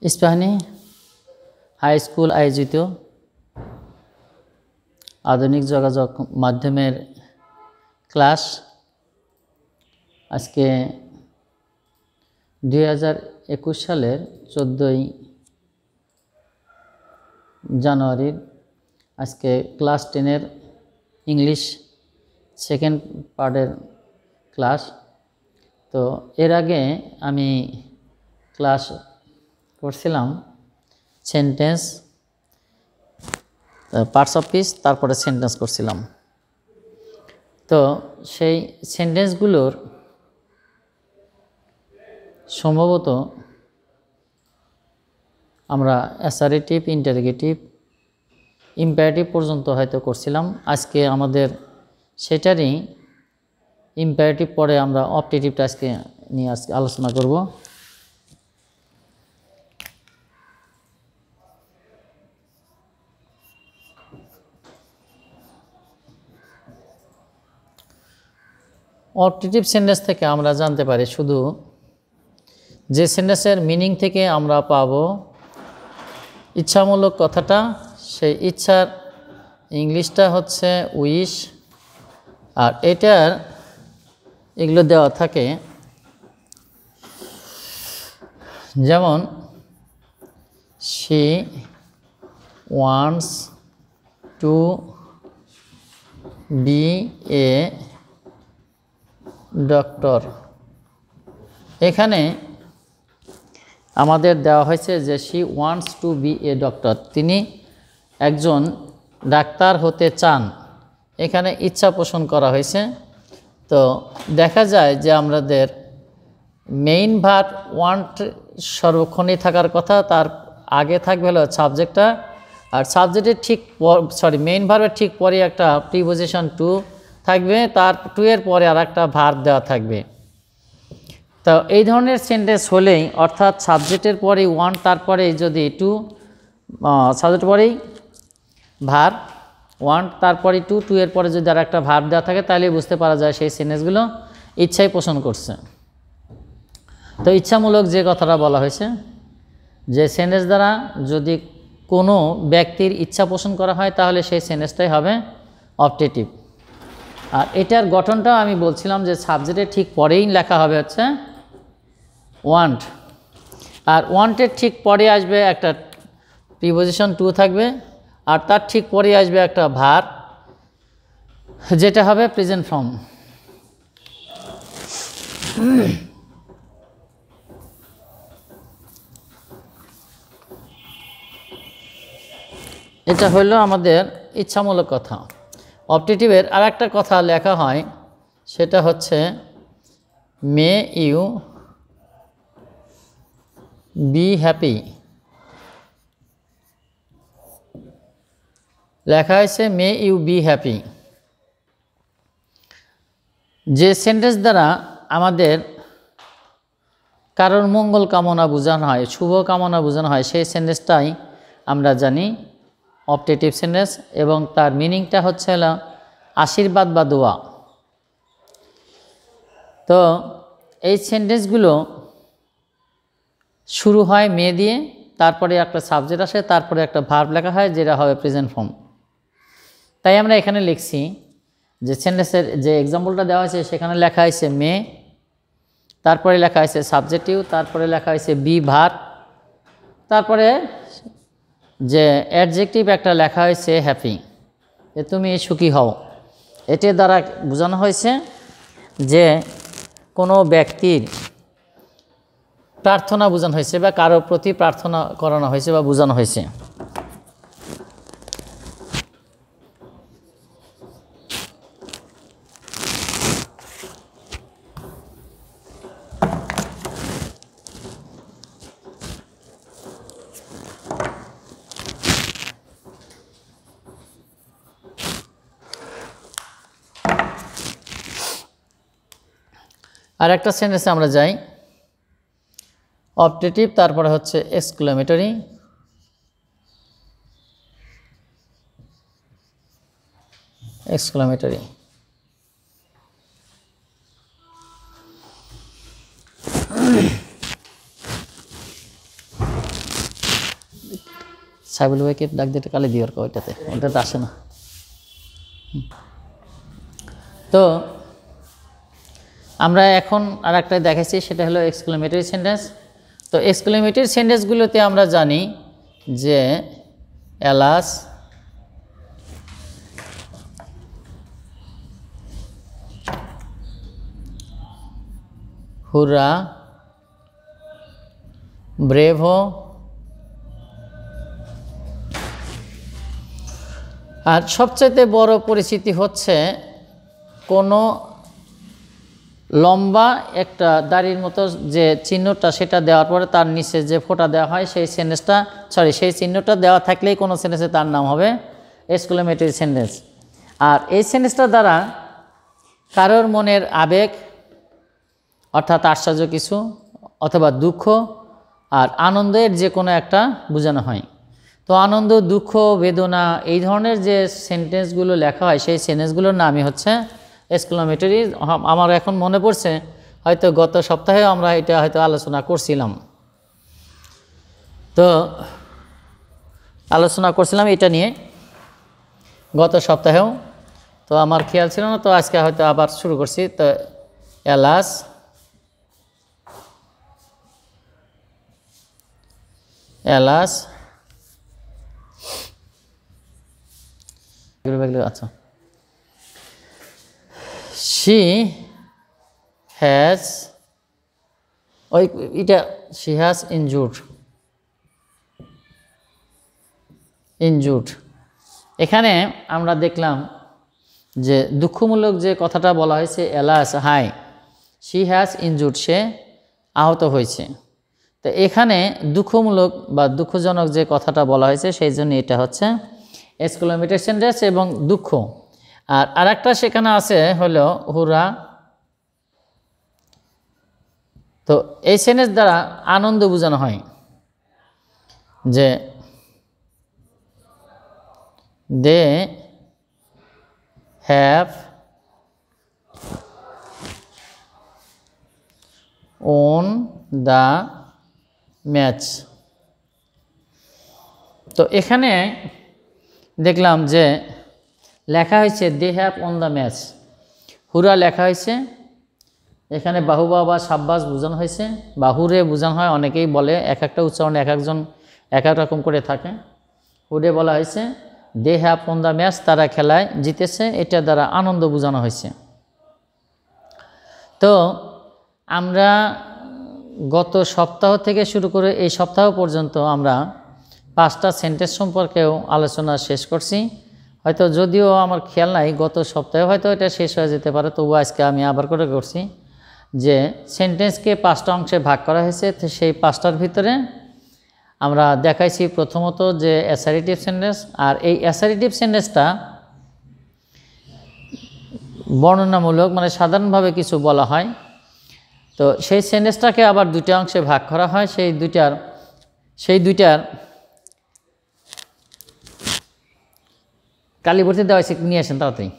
Ispahani high school আয়োজিত আধুনিক যোগাযোগ মাধ্যমের ক্লাস আজকে 2021 সালের 14ই জানুয়ারির আজকে ক্লাস 10 ইংলিশ সেকেন্ড পার্টের ক্লাস। তো এর আগে আমি ক্লাস করছিলাম সেন্টেন্স, পার্টস অফ স্পিচ, তারপরে সেন্টেন্স করছিলাম। তো সেই সেন্টেন্সগুলোর সম্ভবত আমরা অ্যাসারেটিভ, ইন্টারোগেটিভ, ইম্পারেটিভ পর্যন্ত হয়তো করছিলাম। আজকে আমাদের সেটারই ইম্পারেটিভ পরে আমরা অপটেটিভটা আজকে নিয়ে আলোচনা করব। অপটেটিভ সেন্টেন্স থেকে আমরা জানতে পারি শুধু যে সেন্টেন্সের মিনিং থেকে আমরা পাব ইচ্ছামূলক কথাটা, সেই ইচ্ছার ইংলিশটা হচ্ছে উইশ, আর এটার এগুলো দেওয়া থাকে যেমন she wants to be a doctor। এখানে আমাদের দেওয়া হয়েছে যে she wants to be a doctor, তিনি একজন ডাক্তার হতে চান। এখানে ইচ্ছা পোষণ করা হয়েছে। তো দেখা যায় যে আমাদের মেইন ভার্ব ওয়ান্ট সর্বক্ষণই থাকার কথা, তার আগে থাকবে হলো সাবজেক্টটা, আর সাবজেক্টের ঠিক মেইন ভার্বের ঠিক পরে একটা প্রিপোজিশন টু থাকবে, তার টু এর পরে আর একটা ভার্ব দেওয়া থাকবে। তো এই ধরনের সেন্টেন্স হলেই, অর্থাৎ সাবজেক্টের পরেই ওয়ান, তারপরে যদি টু, সাবজেক্টের পরেই ভার্ব ওয়ান, তারপরে টু, টু এর পরে যদি আর একটা ভার্ব দেওয়া থাকে, তাহলে বুঝতে পারা যায় সেই সেন্টেন্সগুলো ইচ্ছাই পোষণ করছে। তো ইচ্ছামূলক যে কথাটা বলা হয়েছে, যে সেন্টেন্স দ্বারা যদি কোনো ব্যক্তির ইচ্ছা পোষণ করা হয় তাহলে সেই সেন্টেন্সটাই হবে অপটেটিভ। আর এটার গঠনটাও আমি বলছিলাম যে সাবজেক্টের ঠিক পরেই লেখা হবে হচ্ছে ওয়ান্ট, আর ওয়ান্টের ঠিক পরে আসবে একটা প্রিপোজিশন টু থাকবে, আর তার ঠিক পরে আসবে একটা ভার্ব যেটা হবে প্রেজেন্ট ফর্ম। এটা হলো আমাদের ইচ্ছামূলক কথা। অপটেটিভের আর একটা কথা লেখা হয়, সেটা হচ্ছে মে ইউ বি হ্যাপি। লেখা হয়েছে মে ইউ বি হ্যাপি। যে সেন্টেন্স দ্বারা আমাদের কারোর মঙ্গল কামনা বোঝানো হয়, শুভ কামনা বোঝানো হয়, সেই সেন্টেন্সটাই আমরা জানি অপটেটিভ সেন্টেন্স, এবং তার মিনিংটা হচ্ছে হলো আশীর্বাদ বা দোয়া। তো এই সেন্টেন্সগুলো শুরু হয় মে দিয়ে, তারপরে একটা সাবজেক্ট আসে, তারপরে একটা ভার্ব লেখা হয় যেটা হবে প্রেজেন্ট ফর্ম। তাই আমরা এখানে লিখছি যে সেন্টেন্সের যে এক্সাম্পলটা দেওয়া হয়েছে সেখানে লেখা হয়েছে মে, তারপরে লেখা হয়েছে সাবজেক্টিভ, তারপরে লেখা হয়েছে বি ভার্ব, তারপরে যে অ্যাডজেক্টিভ একটা লেখা হয়েছে হ্যাপি, যে তুমি সুখী হও। এটার দ্বারা বোঝানো হয়েছে যে কোনো ব্যক্তির প্রার্থনা বোঝানো হয়েছে, বা কারোর প্রতি প্রার্থনা করানো হয়েছে বা বোঝানো হয়েছে। আর একটা সেন্টেন্সে আমরা যাই, অপটেটিভ, তারপরে হচ্ছে এক্সক্লেমেটরি। এক্সক্লেমেটরি সাইবুল ভাইকে ডাক দিতে কালি দিওর ওইটাতে আসে না। তো আমরা এখন আর একটা দেখাচ্ছি, সেটা হলো এক্সক্লেমেটরি সেন্টেন্স। তো এক্সক্লেমেটরি সেন্টেন্সগুলোতে আমরা জানি যে এলাস, হুরা, ব্রেভো, আর সবচাইতে বড় পরিচিতি হচ্ছে কোনো লম্বা একটা দাড়ির মতো যে চিহ্নটা, সেটা দেওয়ার পরে তার নিচে যে ফোঁটা দেওয়া হয়, সেই সেন্টেন্সটা সেই চিহ্নটা দেওয়া থাকলেই কোনো সেন্টেন্সে তার নাম হবে এক্সক্লেমেটরি সেন্টেন্স। আর এই সেন্টেন্সটা দ্বারা কারোর মনের আবেগ অর্থাৎ আশ্চর্য কিছু অথবা দুঃখ আর আনন্দের যে কোনো একটা বোঝানো হয়। তো আনন্দ, দুঃখ, বেদনা এই ধরনের যে সেন্টেন্সগুলো লেখা হয়, সেই সেন্টেন্সগুলোর নামই হচ্ছে এক্সক্লেমেটরি। আমার এখন মনে পড়ছে, হয়তো গত সপ্তাহে আমরা এটা হয়তো আলোচনা করছিলাম। তো আলোচনা করছিলাম এটা নিয়ে গত সপ্তাহেও, তো আমার খেয়াল ছিল না, তো আজকে হয়তো আবার শুরু করছি। তো এলাস, আচ্ছা, she has injured। এখানে আমরা দেখলাম যে দুঃখমূলক যে কথাটা বলা হয়েছে, এলাস হাই, she has injured, সে আহত হয়েছে। তো এখানে দুঃখমূলক বা দুঃখজনক যে কথাটা বলা হয়েছে, সেই জন্য এটা হচ্ছে এক্সক্লেমেটরি সেন্টেন্স এবং দুঃখ। আর আরেকটা সেখানে আছে হলো হুরা। তো এই সেন্টেন্স দ্বারা আনন্দ বোঝানো হয়, যে they have won the match. তো এখানে দেখলাম যে লেখা হয়েছে they have won the match, hurrah লেখা হয়েছে, এখানে বাহুবা বা সাব্বাস বোঝানো হয়েছে, বাহুরে বোঝানো হয়, অনেকেই বলে, এক একটা উচ্চারণে এক একজন এক এক রকম করে থাকে। হুরে বলা হয়েছে they have won the match, তারা খেলায় জিতেছে, এটা দ্বারা আনন্দ বোঝানো হয়েছে। তো আমরা গত সপ্তাহ থেকে শুরু করে এই সপ্তাহ পর্যন্ত আমরা 5টা সেন্টেন্স সম্পর্কেও আলোচনা শেষ করছি। হয়তো যদিও আমার খেয়াল নাই, গত সপ্তাহে হয়তো এটা শেষ হয়ে যেতে পারে, তবু আজকে আমি আবার করে করছি যে সেন্টেন্সকে 5টা অংশে ভাগ করা হয়েছে। তো সেই 5টার ভিতরে আমরা দেখাইছি প্রথমত যে অ্যাসারেটিভ সেন্টেন্স, আর এই অ্যাসারেটিভ সেন্টেন্সটা বর্ণনামূলক, মানে সাধারণভাবে কিছু বলা হয়। তো সেই সেন্টেন্সটাকে আবার 2টা অংশে ভাগ করা হয়, সেই দুইটার কালি ভর্তি দেওয়া হয়েছে, নিয়ে আসেন তাড়াতাড়ি।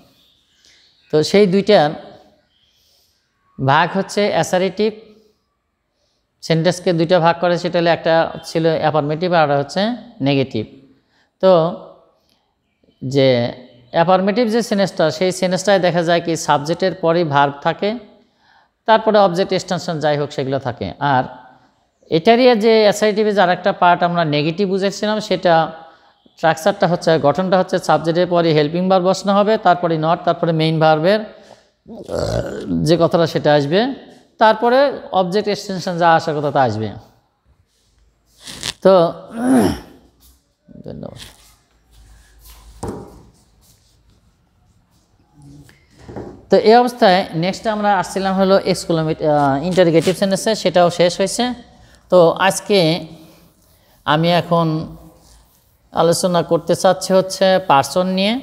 তো সেই 2টার ভাগ হচ্ছে অ্যাসারেটিভ সেন্টেন্সকে 2টা ভাগ করে, সেটা হলে একটা ছিল অ্যাফার্মেটিভ আর একটা হচ্ছে নেগেটিভ। তো যে অ্যাফার্মেটিভ যে সেন্টেন্সটা, সেই সেন্টেন্সটায় দেখা যায় কি সাবজেক্টের পরেই ভার্ব থাকে, তারপরে অবজেক্ট এক্সটেনশন যাই হোক সেগুলো থাকে। আর এটারই যে অ্যাসারেটিভে যার একটা পার্ট আমরা নেগেটিভ বুঝেছিলাম, সেটা স্ট্রাকচারটা হচ্ছে, গঠনটা হচ্ছে সাবজেক্টের পরে হেল্পিং ভার্ব বসানো হবে, তারপরে নট, তারপরে মেইন ভার্বের যে কথাটা সেটা আসবে, তারপরে অবজেক্ট এক্সটেনশন যা আসার কথা তা আসবে। তো ধন্যবাদ। তো এই অবস্থায় নেক্সট আমরা আসছিলাম হলো ইন্টারোগেটিভ সেন্টেন্সে, সেটাও শেষ হয়েছে। তো আজকে আমি এখন আলোচনা করতে চাচ্ছি হচ্ছে পার্সন নিয়ে।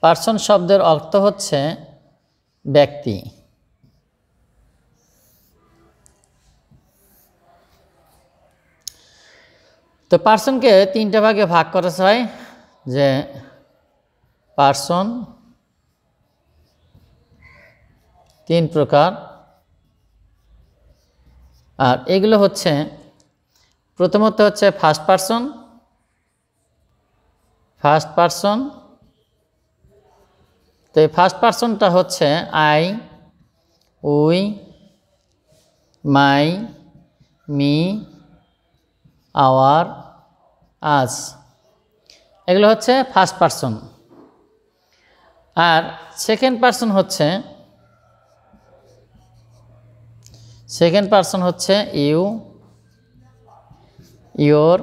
পার্সন শব্দের অর্থ হচ্ছে ব্যক্তি। তো পার্সনকে 3টা ভাগে ভাগ করা হয়, যে পার্সন, তিন প্রকার। আর এগুলো হচ্ছে প্রথমত হচ্ছে ফার্স্ট পারসন। তো এই ফার্স্ট পারসনটা হচ্ছে I, we, my, me, our, us, এগুলো হচ্ছে ফার্স্ট পারসন। আর সেকেন্ড পারসন হচ্ছে ইউ, ইয়োর,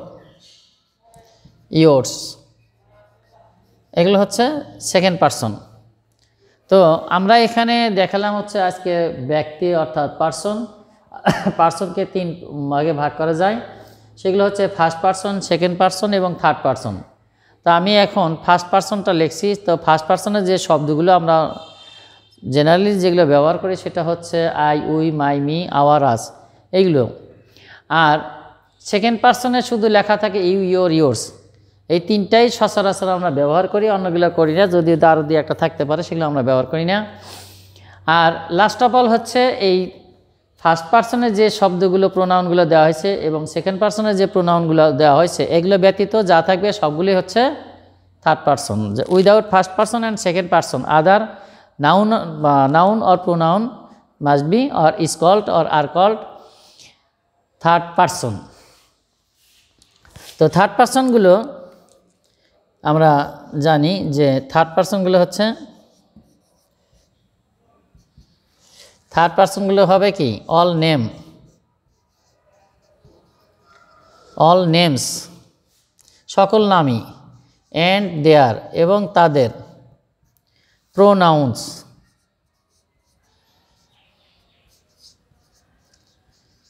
ইয়োর্স, এগুলো হচ্ছে সেকেন্ড পারসন। তো আমরা এখানে দেখালাম হচ্ছে আজকে ব্যক্তি অর্থাৎ পারসনকে তিন ভাগে ভাগ করা যায়, সেগুলো হচ্ছে ফার্স্ট পারসন, সেকেন্ড পারসন এবং থার্ড পারসন। তো আমি এখন ফার্স্ট পারসনটা লিখছি। তো ফার্স্ট পারসনের যে শব্দগুলো আমরা জেনারেলি যেগুলো ব্যবহার করি সেটা হচ্ছে I, we, my, me, our, us, এইগুলো। আর সেকেন্ড পারসনে শুধু লেখা থাকে ইউ, ইয়োর, ইয়োর্স, এই তিনটাই সচরাচর আমরা ব্যবহার করি, অন্যগুলো করি না। যদিও আরও দিয়ে একটা থাকতে পারে, সেগুলো আমরা ব্যবহার করি না। আর লাস্ট অফ অল হচ্ছে এই ফার্স্ট পারসনের যে শব্দগুলো প্রোনাউনগুলো দেওয়া হয়েছে এবং সেকেন্ড পারসনের যে প্রোনাউনগুলো দেওয়া হয়েছে, এগুলো ব্যতীত যা থাকবে সবগুলি হচ্ছে third person. Without first person and second person other noun or pronoun must be or is called or are called third person. তো থার্ড পারসনগুলো আমরা জানি যে থার্ড পারসনগুলো হবে কি অল নেমস, সকল নামই, অ্যান্ড দেয়ার এবং তাদের,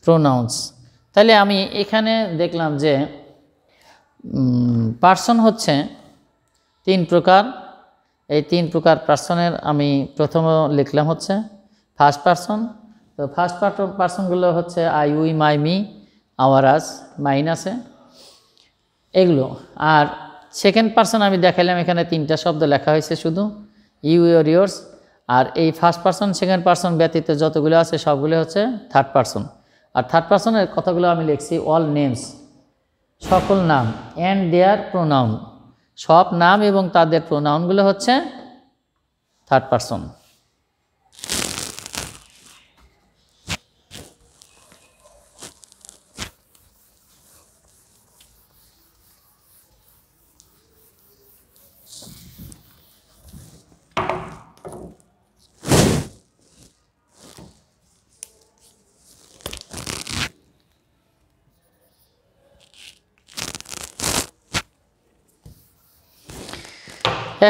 প্রোনাউন্স, তাহলে আমি এখানে দেখলাম যে পারসন হচ্ছে তিন প্রকার। এই তিন প্রকার পারসনের আমি প্রথমে লিখলাম হচ্ছে ফার্স্ট পারসন। তো ফার্স্ট পারসনগুলো হচ্ছে I, we, my, me, our, us, mine আছে, এগুলো। আর সেকেন্ড পারসন আমি দেখাইলাম, এখানে তিনটা শব্দ লেখা হয়েছে শুধু ইউ, ইয়োর, ইয়োর্স। আর এই ফার্স্ট পারসন সেকেন্ড পারসন ব্যতীত যতগুলো আছে সবগুলো হচ্ছে থার্ড পারসন। আর থার্ড পারসনের কথাগুলো আমি লিখছি অল নেমস, সকল নাম, অ্যান্ড দেয়ার প্রোনাউন, সব নাম এবং তাদের প্রোনাউনগুলো হচ্ছে থার্ড পারসন।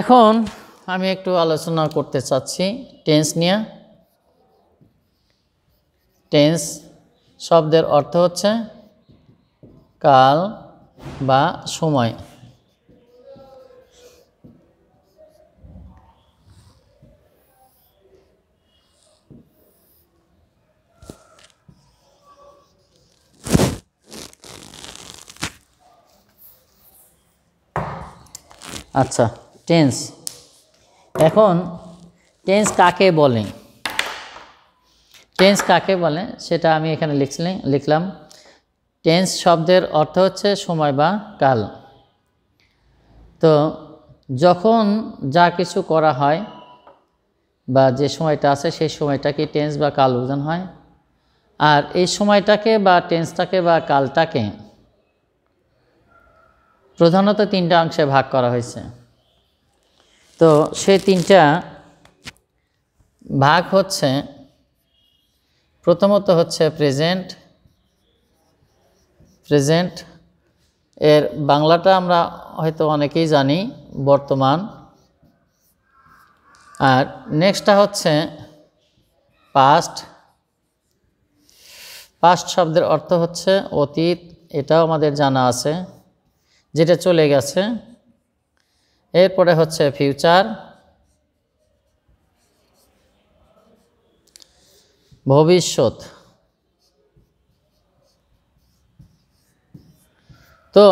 এখন আমি একটু আলোচনা করতে চাচ্ছি টেন্স নিয়ে। টেন্স শব্দের অর্থ হচ্ছে কাল বা সময়। আচ্ছা, টেন্স। এখন টেন্স কাকে বলে সেটা আমি এখানে লিখলাম। টেন্স শব্দের অর্থ হচ্ছে সময় বা কাল। তো যখন যা কিছু করা হয় বা যে সময়টা আছে সেই সময়টাকে টেন্স বা কাল বোঝানো হয়। আর এই সময়টাকে বা টেন্সটাকে বা কালটাকে প্রধানত তিনটা অংশে ভাগ করা হয়েছে। তো সেই তিনটা ভাগ হচ্ছে, প্রথমত হচ্ছে প্রেজেন্ট, এর বাংলাটা আমরা হয়তো অনেকেই জানি, বর্তমান। আর নেক্সটটা হচ্ছে পাস্ট শব্দের অর্থ হচ্ছে অতীত, এটাও আমাদের জানা আছে, যেটা চলে গেছে। এরপরে হচ্ছে ফিউচার, ভবিষ্যৎ। তো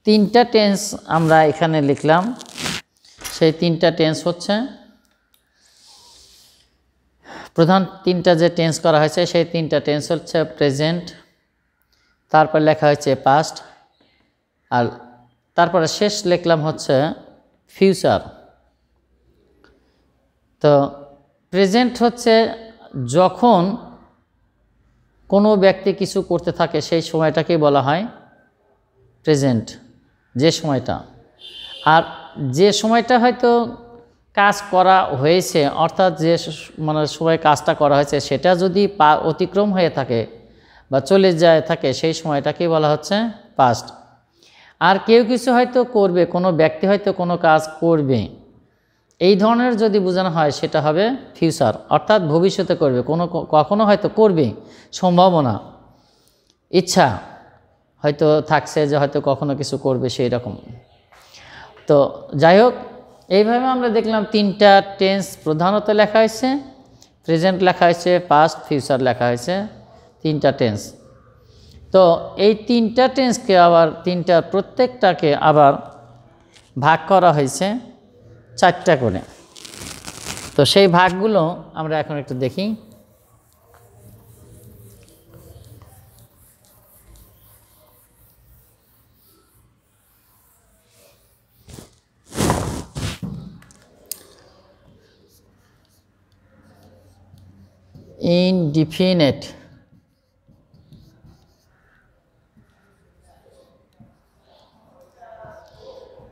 তিনটা টেন্স আমরা এখানে লিখলাম। সেই তিনটা টেন্স হচ্ছে প্রধান তিনটা যে টেন্স করা হয়েছে সেই তিনটা টেন্স হচ্ছে প্রেজেন্ট, তারপর লেখা হয়েছে পাস্ট, আর তারপরে শেষ লিখলাম হচ্ছে ফিউচার। তো প্রেজেন্ট হচ্ছে যখন কোনো ব্যক্তি কিছু করতে থাকে সেই সময়টাকেই বলা হয় প্রেজেন্ট, যে সময়টা। আর যে সময়টা হয়তো কাজ করা হয়েছে, অর্থাৎ যে মানে সময় কাজটা করা হয়েছে সেটা যদি অতিক্রম হয়ে থাকে বা চলে যায় থাকে সেই সময়টাকেই বলা হচ্ছে পাস্ট। আর কেউ কিছু হয়তো করবে, কোনো ব্যক্তি হয়তো কোনো কাজ করবে, এই ধরনের যদি বোঝানো হয় সেটা হবে ফিউচার, অর্থাৎ ভবিষ্যতে করবে, কখনো হয়তো করবে, সম্ভাবনা, ইচ্ছা হয়তো থাকছে যে হয়তো কখনো কিছু করবে সেই রকম। তো যাই হোক, এইভাবে আমরা দেখলাম তিনটা টেন্স প্রধানত লেখা হয়েছে, প্রেজেন্ট লেখা হয়েছে, পাস্ট, ফিউচার লেখা হয়েছে, তিনটা টেন্স। তো এই তিনটা টেন্সকে আবার প্রত্যেকটাকে আবার ভাগ করা হয়েছে 4টা করে। তো সেই ভাগগুলো আমরা এখন একটু দেখি। indefinite,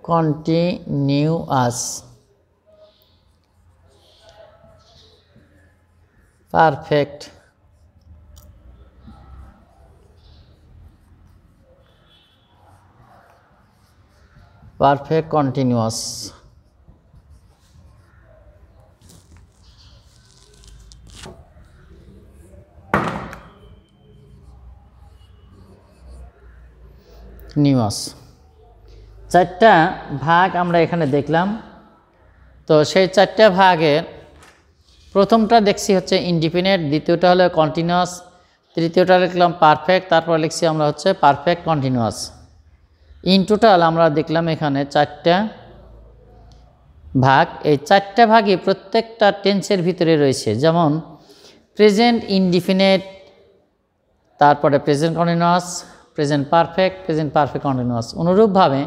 continuous, perfect, continuous, নিউয়াস। 4টা ভাগ আমরা এখানে দেখলাম। তো সেই 4টা ভাগের প্রথমটা দেখছি হচ্ছে ইনডিফিনিট, দ্বিতীয়টা হলো কন্টিনিউয়াস, তৃতীয়টা লিখলাম পারফেক্ট, তারপর লিখছি আমরা হচ্ছে পারফেক্ট কন্টিনিউয়াস। ইন টোটাল আমরা দেখলাম এখানে 4টা ভাগ। এই 4টা ভাগই প্রত্যেকটা টেন্সের ভিতরে রয়েছে, যেমন প্রেজেন্ট ইনডিফিনিট, তারপরে present continuous, present perfect continuous. অনুরূপভাবে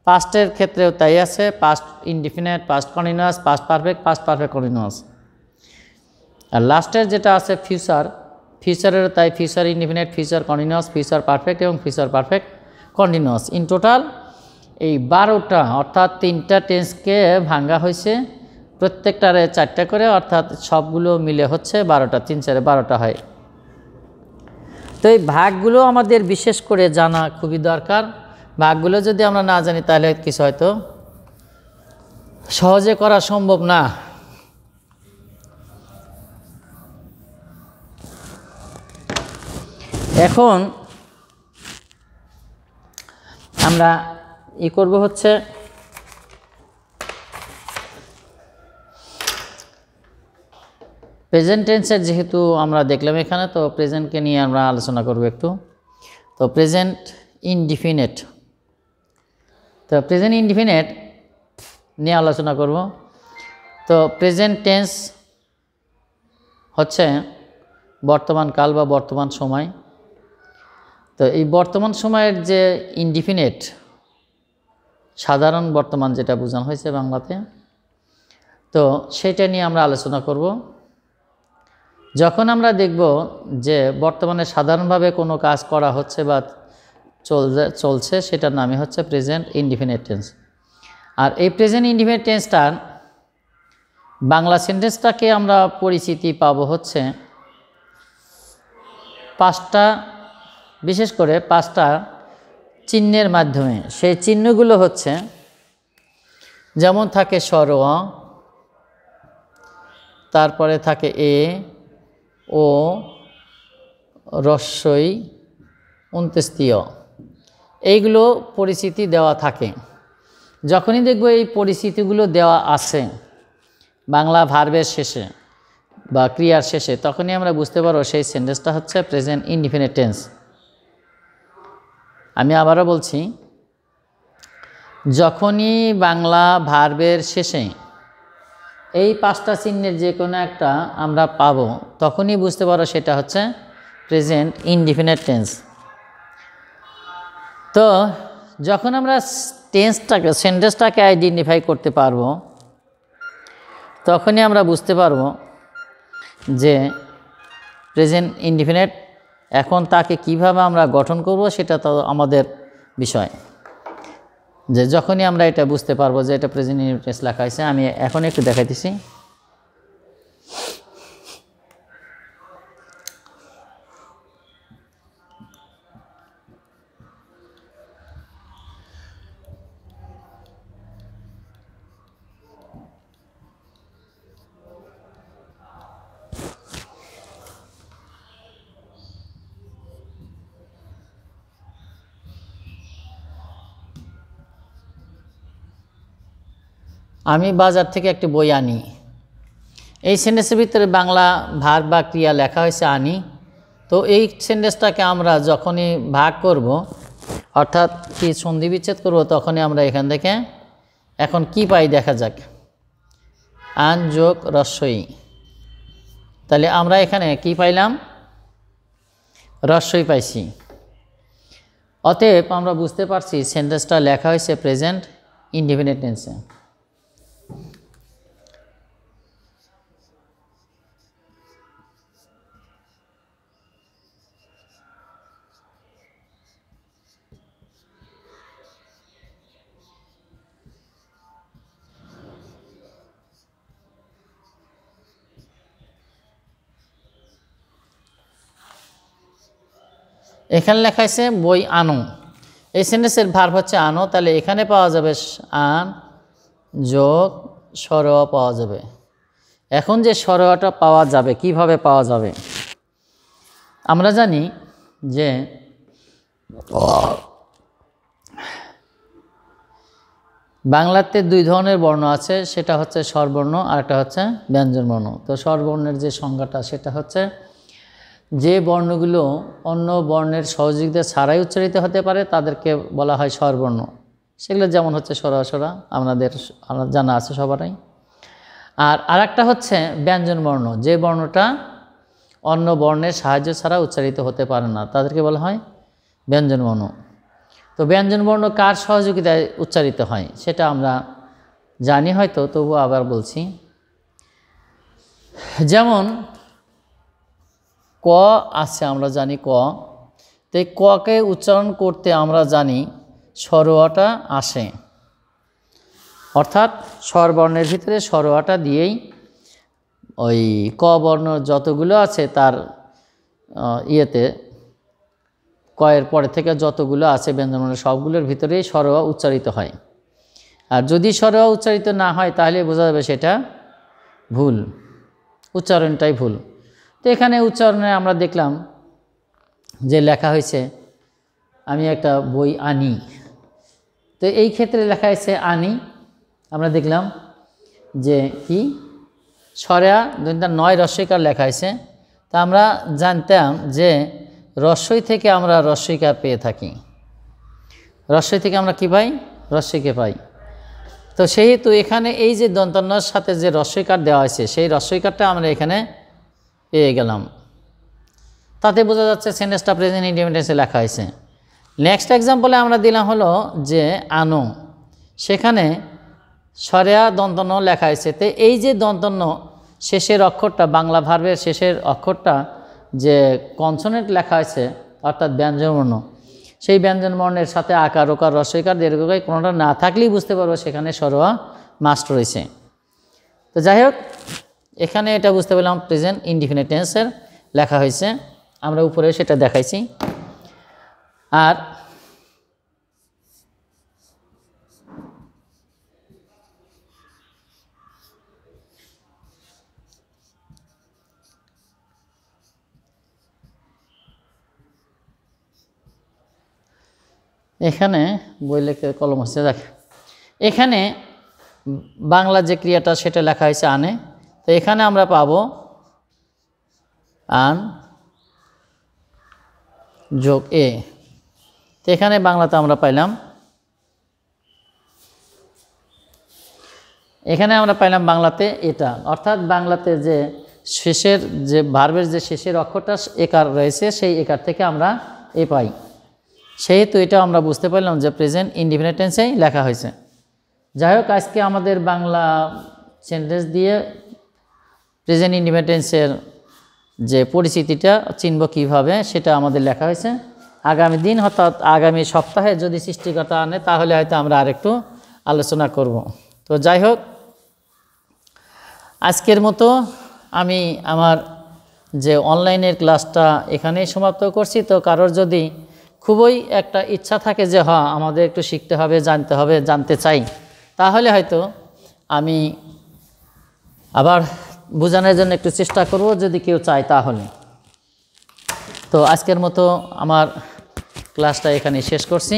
পাস্টের ক্ষেত্রেও তাই আছে, past indefinite, past continuous, past perfect continuous. আর লাস্টের যেটা আছে ফিউচারেরও তাই, future indefinite, future continuous, future perfect এবং future perfect continuous. In total এই 12টা, অর্থাৎ 3টা টেন্সকে ভাঙ্গা হয়েছে, প্রত্যেকটারে 4টা করে, অর্থাৎ সবগুলো মিলে হচ্ছে 12টা, 3 4 12টা হয়। তো এই ভাগগুলো আমাদের বিশেষ করে জানা খুবই দরকার। ভাগগুলো যদি আমরা না জানি তাহলে কিছু হয়তো সহজে করা সম্ভব না। এখন আমরা করব হচ্ছে প্রেজেন্ট টেন্সের, যেহেতু আমরা দেখলাম এখানে, তো প্রেজেন্টকে নিয়ে আমরা আলোচনা করব একটু। তো প্রেজেন্ট ইনডিফিনিট, তো প্রেজেন্ট ইনডিফিনিট নিয়ে আলোচনা করব। তো প্রেজেন্ট টেন্স হচ্ছে বর্তমান কাল বা বর্তমান সময়। তো এই বর্তমান সময়ের যে ইনডিফিনিট, সাধারণ বর্তমান যেটা বোঝানো হয়েছে বাংলাতে, তো সেটা নিয়ে আমরা আলোচনা করব। যখন আমরা দেখব যে বর্তমানে সাধারণভাবে কোনো কাজ করা হচ্ছে বা চলছে, সেটার নামই হচ্ছে প্রেজেন্ট ইনডিফিনিট টেন্স। আর এই প্রেজেন্ট ইনডিফিনিট টেন্সটার বাংলা সেন্টেন্সটাকে আমরা পরিচিতি পাবো হচ্ছে 5টা, বিশেষ করে 5টা চিহ্নের মাধ্যমে। সেই চিহ্নগুলো হচ্ছে, যেমন থাকে স্বর, তারপরে থাকে এ, ও, রস্বই, অন্ত্যেষ্টিয়, এইগুলো পরিচিতি দেওয়া থাকে। যখনই দেখব এই পরিচিতিগুলো দেওয়া আছে বাংলা ভার্বের শেষে বা ক্রিয়ার শেষে, তখনই আমরা বুঝতে পারবো সেই সেন্টেন্সটা হচ্ছে প্রেজেন্ট ইনডিফিনিট টেন্স। আমি আবারও বলছি, যখনই বাংলা ভার্বের শেষে এই পাঁচটা চিহ্নের যে কোনো একটা আমরা পাবো, তখনই বুঝতে পারো সেটা হচ্ছে প্রেজেন্ট ইনডিফিনিট টেন্স। তো যখন আমরা সেন্টেন্সটাকে আইডেন্টিফাই করতে পারবো, তখনই আমরা বুঝতে পারবো যে প্রেজেন্ট ইনডিফিনিট। এখন তাকে কিভাবে আমরা গঠন করব সেটা তো আমাদের বিষয়, যে যখনই আমরা এটা বুঝতে পারবো যে এটা প্রেজেন্ট ইনডিফিনিট টেন্স লেখা হয়েছে। আমি এখন একটু দেখাইতেছি। আমি বাজার থেকে একটি বই আনি। এই সেন্টেন্সের ভিতরে বাংলা ভার্ব বা ক্রিয়া লেখা হয়েছে আনি। তো এই সেন্টেন্সটাকে আমরা যখনই ভাগ করব, অর্থাৎ কি সন্ধি বিচ্ছেদ করব, তখনই আমরা এখান থেকে এখন কি পাই দেখা যাক। আন যোগ রস্বই। তাহলে আমরা এখানে কি পাইলাম? রস্বই পাইছি। অতএব আমরা বুঝতে পারছি সেন্টেন্সটা লেখা হয়েছে প্রেজেন্ট ইনডিফিনিট টেন্সে। এখানে লেখা আছে বই আনো। এই সেন্টেন্সের ভার্ব হচ্ছে আনো, তাহলে এখানে পাওয়া যাবে আন যোগ সরোয়া পাওয়া যাবে। এখন যে সরোয়াটা পাওয়া যাবে, কিভাবে পাওয়া যাবে? আমরা জানি যে বাংলাতে দুই ধরনের বর্ণ আছে, সেটা হচ্ছে স্বরবর্ণ আর একটা হচ্ছে ব্যঞ্জনবর্ণ। তো স্বরবর্ণের যে সংজ্ঞাটা সেটা হচ্ছে যে বর্ণগুলো অন্য বর্ণের সহযোগিতা ছাড়াই উচ্চারিত হতে পারে তাদেরকে বলা হয় স্বরবর্ণ। সেগুলো যেমন হচ্ছে সরাসরা, আমাদের জানা আছে সবারই। আর আরেকটা হচ্ছে ব্যঞ্জনবর্ণ, যে বর্ণটা অন্য বর্ণের সাহায্য ছাড়া উচ্চারিত হতে পারে না, তাদেরকে বলা হয় ব্যঞ্জনবর্ণ। তো ব্যঞ্জনবর্ণ কার সহযোগিতায় উচ্চারিত হয় সেটা আমরা জানি হয়তো, তবু আবার বলছি। যেমন ক আছে, আমরা জানি ক। তো এই ককে উচ্চারণ করতে আমরা জানি সরোয়াটা আসে, অর্থাৎ স্বরবর্ণের ভিতরে সরোয়াটা দিয়েই ওই ক বর্ণ যতগুলো আছে তার ইয়েতে কয়ের পরে থেকে যতগুলো আছে ব্যঞ্জনবর্ণের সবগুলোর ভিতরেই সরোয়া উচ্চারিত হয়। আর যদি সরোয়া উচ্চারিত না হয় তাহলে বোঝা যাবে সেটা ভুল, উচ্চারণটাই ভুল। তো এখানে উচ্চারণে আমরা দেখলাম যে লেখা হয়েছে আমি একটা বই আনি। তো এই ক্ষেত্রে লেখা হয়েছে আনি, আমরা দেখলাম যে কি সরেয়া দন্তা নয় রস্বইকার লেখা হয়েছে। তা আমরা জানতাম যে রস্বই থেকে আমরা রস্বইকার পেয়ে থাকি। রস্বই থেকে আমরা কি পাই? রস্বইকে পাই। তো সেহেতু এখানে এই যে দন্তান্নর সাথে যে রস্বইকার দেওয়া হয়েছে সেই রস্বইকারটা আমরা এখানে পেয়ে গেলাম। তাতে বোঝা যাচ্ছে সেন্টেন্সটা প্রেজেন্ট ইনডিফিনিট টেন্সে লেখা হয়েছে। নেক্সট এক্সাম্পলে আমরা দিলাম হলো যে আনো, সেখানে সরেয়া দন্তন্য লেখা হয়েছে। তো এই যে দন্তন্য শেষের অক্ষরটা, বাংলা ভার্বের শেষের অক্ষরটা যে কনসোনেন্ট লেখা হয়েছে অর্থাৎ ব্যঞ্জনবর্ণ, সেই ব্যঞ্জনবর্ণের সাথে আকার ওকার রস্বইকার দীর্ঘকার কোনোটা না থাকলেই বুঝতে পারবো সেখানে সরোয়া মাস্ট রয়েছে। তো যাই হোক, এখানে এটা বুঝতে পারলাম প্রেজেন্ট ইনডিফিনিট টেন্সের লেখা হয়েছে, আমরা উপরে সেটা দেখাইছি। আর এখানে বই লেখে কলম হচ্ছে, দেখ এখানে বাংলা যে ক্রিয়াটা সেটা লেখা হয়েছে আনে। তো এখানে আমরা পাবো আন যোগ এ। তো এখানে বাংলাতে আমরা পাইলাম এখানে আমরা পাইলাম বাংলাতে এটা, অর্থাৎ বাংলাতে যে শেষের যে ভার্বের যে শেষের অক্ষরটা একার রয়েছে সেই একার থেকে আমরা এ পাই। সেহেতু এটা আমরা বুঝতে পারলাম যে প্রেজেন্ট ইনডিফিনিট টেন্সেই লেখা হয়েছে। যাই হোক, আজকে আমাদের বাংলা সেন্টেন্স দিয়ে প্রেজেন্ট ইনডিফিনিট টেন্সের যে পরিচিতিটা চিনব কীভাবে সেটা আমাদের লেখা হয়েছে। আগামী দিন অর্থাৎ আগামী সপ্তাহে যদি সৃষ্টিকর্তা আনে তাহলে হয়তো আমরা আরেকটু আলোচনা করব। তো যাই হোক, আজকের মতো আমি আমার যে অনলাইনের ক্লাসটা এখানেই সমাপ্ত করছি। তো কারোর যদি খুবই একটা ইচ্ছা থাকে যে হ্যাঁ আমাদের একটু শিখতে হবে, জানতে হবে, জানতে চাই, তাহলে হয়তো আমি আবার বোঝানোর জন্য একটু চেষ্টা করব যদি কেউ চায় তাহলে। তো আজকের মতো আমার ক্লাসটা এখানেই শেষ করছি।